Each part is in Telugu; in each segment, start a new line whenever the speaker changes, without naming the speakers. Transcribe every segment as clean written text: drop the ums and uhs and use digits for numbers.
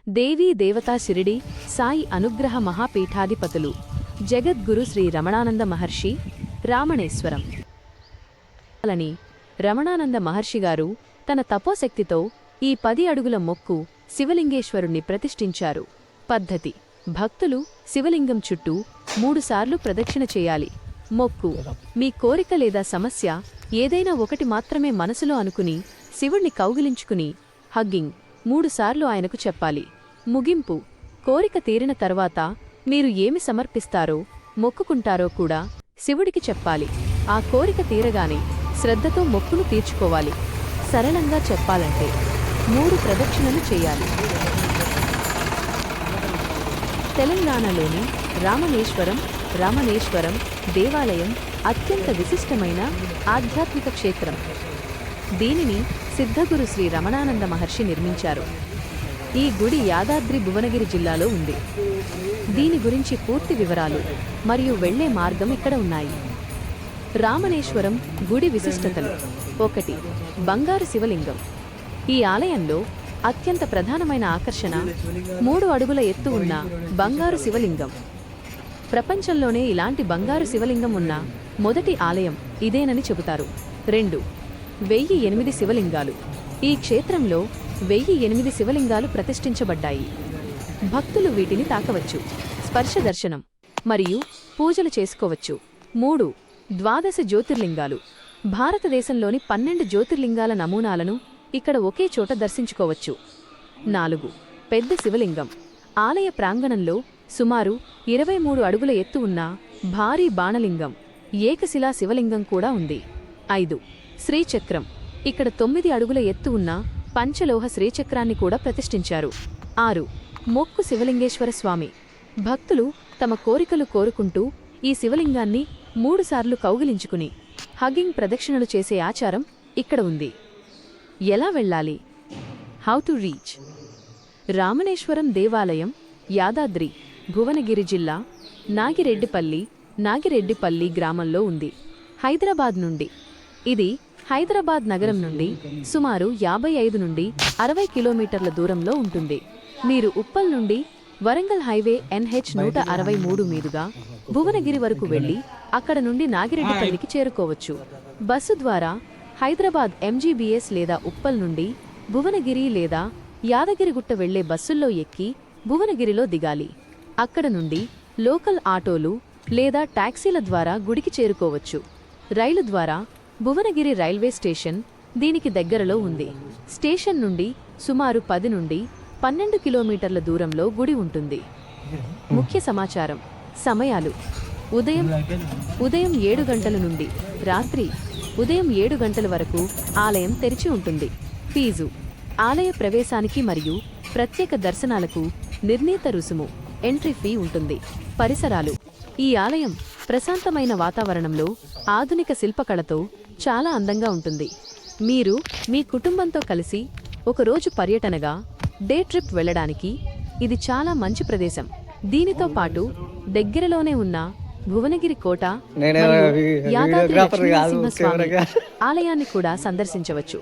దేవీ దేవతా షిరిడి సాయి అనుగ్రహ మహాపీఠాధిపతులు జగద్గురు శ్రీ రమణానంద మహర్షి రామణేశ్వరం అని రమణానంద మహర్షిగారు తన తపోశక్తితో ఈ 10 అడుగుల మొక్కు శివలింగేశ్వరుణ్ణి ప్రతిష్ఠించారు. పద్ధతి: భక్తులు శివలింగం చుట్టూ 3 సార్లు ప్రదక్షిణ చేయాలి. మొక్కు: మీ కోరిక లేదా సమస్య ఏదైనా ఒకటి మాత్రమే మనసులో అనుకుని శివుణ్ణి కౌగిలించుకుని హగ్గింగ్ 3 సార్లు ఆయనకు చెప్పాలి. ముగింపు: కోరిక తీరిన తర్వాత మీరు ఏమి సమర్పిస్తారో మొక్కుకుంటారో కూడా శివుడికి చెప్పాలి. ఆ కోరిక తీరగానే శ్రద్ధతో మొక్కును తీర్చుకోవాలి. సరళంగా చెప్పాలంటే 3 ప్రదక్షిణలు చేయాలి. తెలంగాణలోని రామణేశ్వరం దేవాలయం అత్యంత విశిష్టమైన ఆధ్యాత్మిక క్షేత్రం. దీనిని సిద్ధగురు శ్రీ రమణానంద మహర్షి నిర్మించారు. ఈ గుడి యాదాద్రి భువనగిరి జిల్లాలో ఉంది. దీని గురించి పూర్తి వివరాలు మరియు వెళ్లే మార్గం ఇక్కడ ఉన్నాయి. రామణేశ్వరం గుడి విశిష్టతలు: 1. బంగారు శివలింగం. ఈ ఆలయంలో అత్యంత ప్రధానమైన ఆకర్షణ 3 అడుగుల ఎత్తు ఉన్న బంగారు శివలింగం. ప్రపంచంలోనే ఇలాంటి బంగారు శివలింగం ఉన్న మొదటి ఆలయం ఇదేనని చెబుతారు. 2. 1008 శివలింగాలు. ఈ క్షేత్రంలో 1008 శివలింగాలు ప్రతిష్ఠించబడ్డాయి. భక్తులు వీటిని తాకవచ్చు, స్పర్శ దర్శనం మరియు పూజలు చేసుకోవచ్చు. 3. 12 జ్యోతిర్లింగాలు. భారతదేశంలోని 12 జ్యోతిర్లింగాల నమూనాలను ఇక్కడ ఒకే చోట దర్శించుకోవచ్చు. 4. పెద్ద శివలింగం. ఆలయ ప్రాంగణంలో సుమారు 23 అడుగుల ఎత్తు ఉన్న భారీ బాణలింగం, ఏకశిలా శివలింగం కూడా ఉంది. 5. శ్రీచక్రం. ఇక్కడ 9 అడుగుల ఎత్తు ఉన్న పంచలోహ శ్రీచక్రాన్ని కూడా ప్రతిష్ఠించారు. 6. మొక్కు శివలింగేశ్వర స్వామి. భక్తులు తమ కోరికలు కోరుకుంటూ ఈ శివలింగాన్ని 3 సార్లు కౌగిలించుకుని హగ్గింగ్ ప్రదక్షిణలు చేసే ఆచారం ఇక్కడ ఉంది. ఎలా వెళ్ళాలి? How to reach? రామణేశ్వరం దేవాలయం యాదాద్రి భువనగిరి జిల్లా నాగిరెడ్డిపల్లి గ్రామంలో ఉంది. హైదరాబాద్ నుండి ఇది హైదరాబాద్ నగరం నుండి సుమారు 55 నుండి 60 కిలోమీటర్ల దూరంలో ఉంటుంది. మీరు ఉప్పల్ నుండి వరంగల్ హైవే NH 163 మీదుగా భువనగిరి వరకు వెళ్లి అక్కడ నుండి నాగిరెడ్డిపల్లికి చేరుకోవచ్చు. బస్సు ద్వారా హైదరాబాద్ MGBS లేదా ఉప్పల్ నుండి భువనగిరి లేదా యాదగిరిగుట్ట వెళ్లే బస్సుల్లో ఎక్కి భువనగిరిలో దిగాలి. అక్కడ నుండి లోకల్ ఆటోలు లేదా టాక్సీల ద్వారా గుడికి చేరుకోవచ్చు. రైలు ద్వారా భువనగిరి రైల్వే స్టేషన్ దీనికి దగ్గరలో ఉంది. స్టేషన్ నుండి సుమారు 10 నుండి 12 కిలోమీటర్ల దూరంలో గుడి ఉంటుంది. ముఖ్య సమాచారం: సమయాలు: ఉదయం 7 గంటల నుండి రాత్రి ఉదయం 7 గంటల వరకు ఆలయం తెరిచి ఉంటుంది. ఫీజు: ఆలయ ప్రవేశానికి మరియు ప్రత్యేక దర్శనాలకు నిర్ణీత రుసుము ఎంట్రీ ఫీ ఉంటుంది. పరిసరాలు: ఈ ఆలయం ప్రశాంతమైన వాతావరణంలో ఆధునిక శిల్పకళతో చాలా అందంగా ఉంటుంది. మీరు మీ కుటుంబంతో కలిసి ఒకరోజు పర్యటనగా డే ట్రిప్ వెళ్ళడానికి ఇది చాలా మంచి ప్రదేశం. దీనితో పాటు దగ్గరలోనే ఉన్న భువనగిరి కోట మరియు యాదాద్రి లక్ష్మీనరసింహస్వామి ఆలయాన్ని కూడా సందర్శించవచ్చు.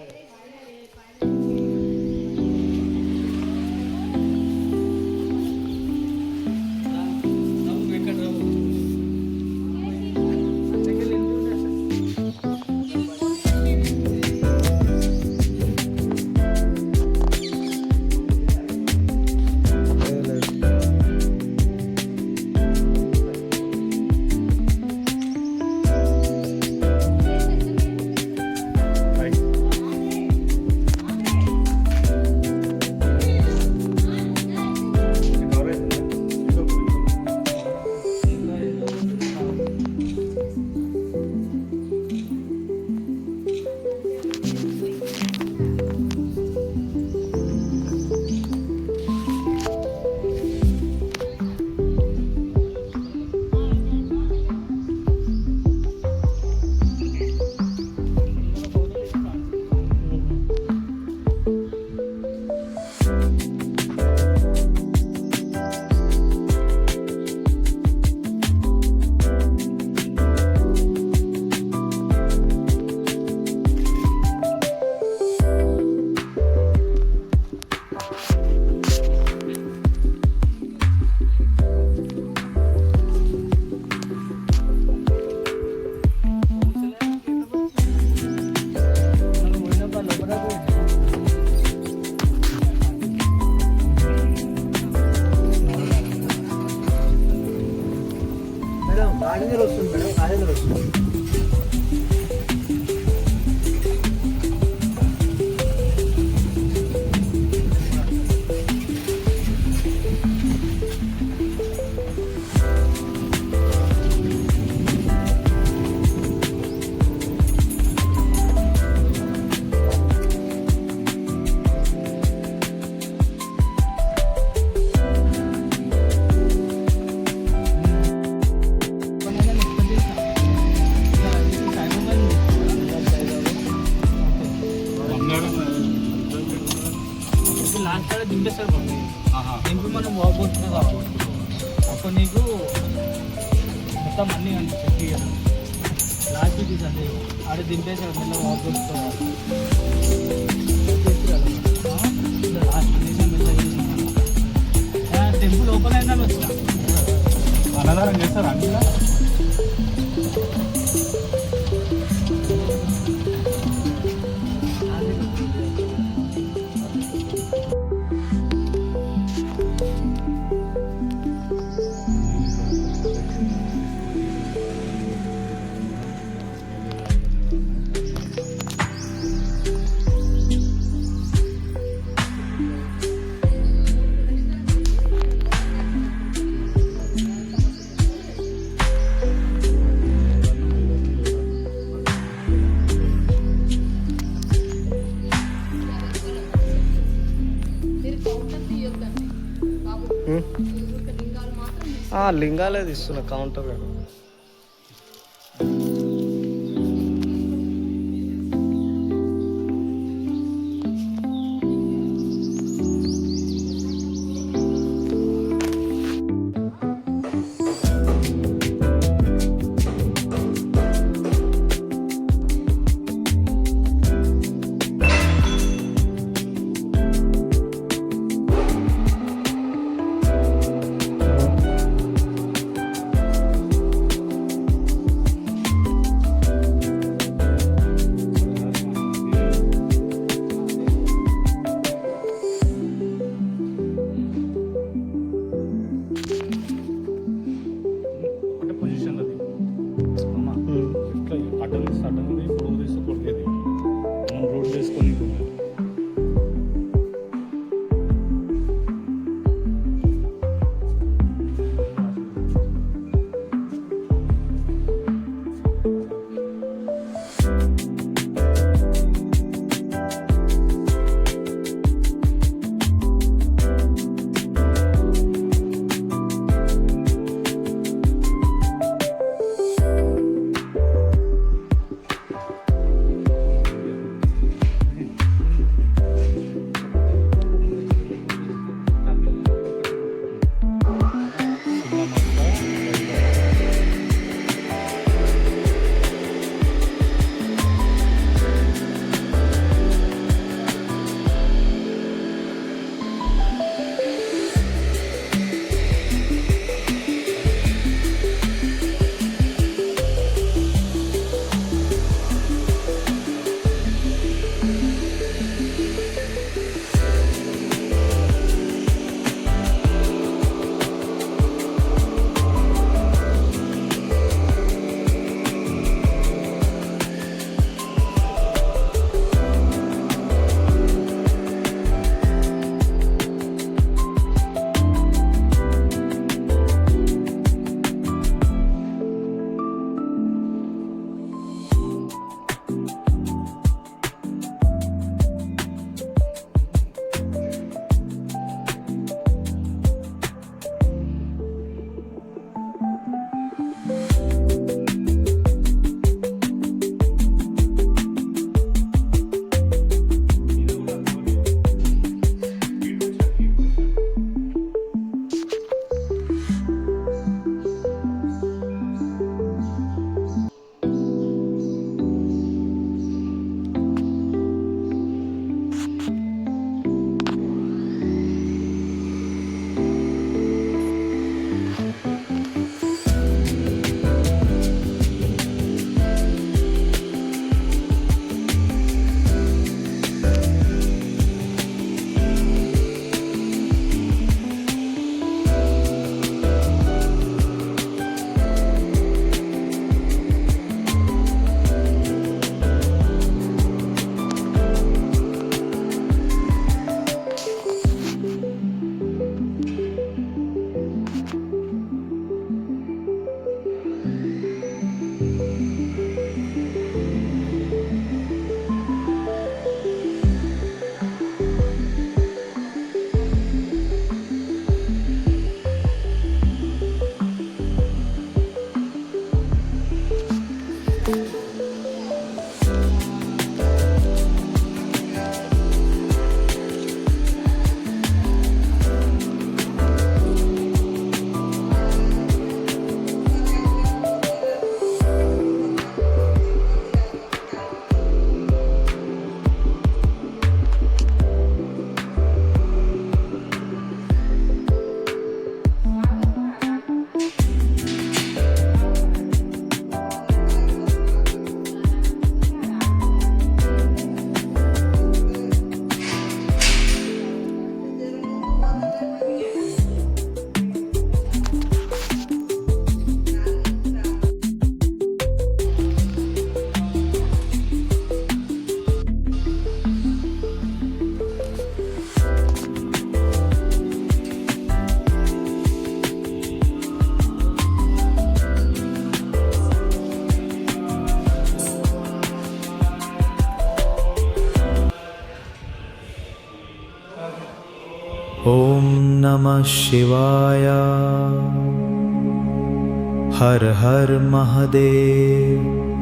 దింపి మనం వాపోతుంది అప్పుడు నీకు మొత్తం అన్నీ కనిపిస్తాయి క్లియర్. లాస్ట్ తీసండి ఆడ దింపేసాడు మెల్ల వాపోతుంది లాస్ట్ తీసాం మెల్ల టెంపుల్ ఓపెన్ అయిందని వచ్చిన
అన్నదానం చేస్తారా అన్ని
లింగాలే తీస్తున్నా కౌంటర్. नमः शिवाय। हर हर महादेव।